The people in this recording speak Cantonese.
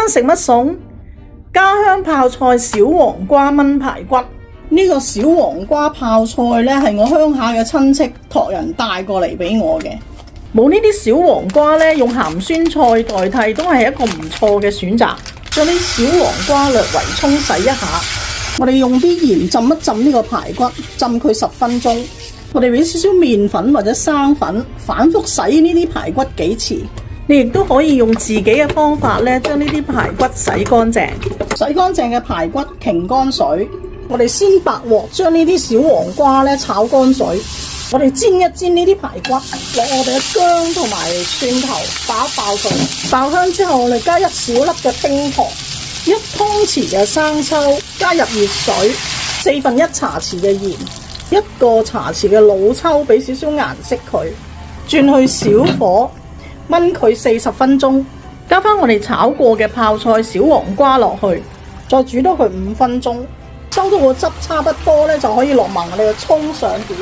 餐食乜餸？家鄉泡菜小黃瓜炆排骨。呢個小黃瓜泡菜呢，係我鄉下嘅親戚託人帶過嚟俾我嘅。冇呢啲小黃瓜呢，用鹹酸菜代替都係一個唔錯嘅選擇。將啲小黃瓜略為沖洗一下，我哋用啲鹽浸一浸呢個排骨，浸佢10分鐘。我哋俾少少麵粉或者生粉，反覆洗呢啲排骨幾次。你亦都可以用自己嘅方法呢，將呢啲排骨洗乾淨。洗乾淨嘅排骨擎乾水。我哋先白鑊將呢啲小黃瓜咧炒乾水，我哋煎一煎呢啲排骨，落我哋嘅薑同埋蒜頭爆一爆佢，爆香之後我哋加1小粒嘅冰糖，1湯匙嘅生抽，加入熱水，1/4茶匙嘅鹽，1個茶匙嘅老抽，俾少少顏色佢，轉去小火燜佢40分鐘，加翻我哋炒過嘅泡菜小黃瓜落去，再煮多佢5分鐘。收到個汁差不多咧，就可以落埋我哋嘅葱上碟。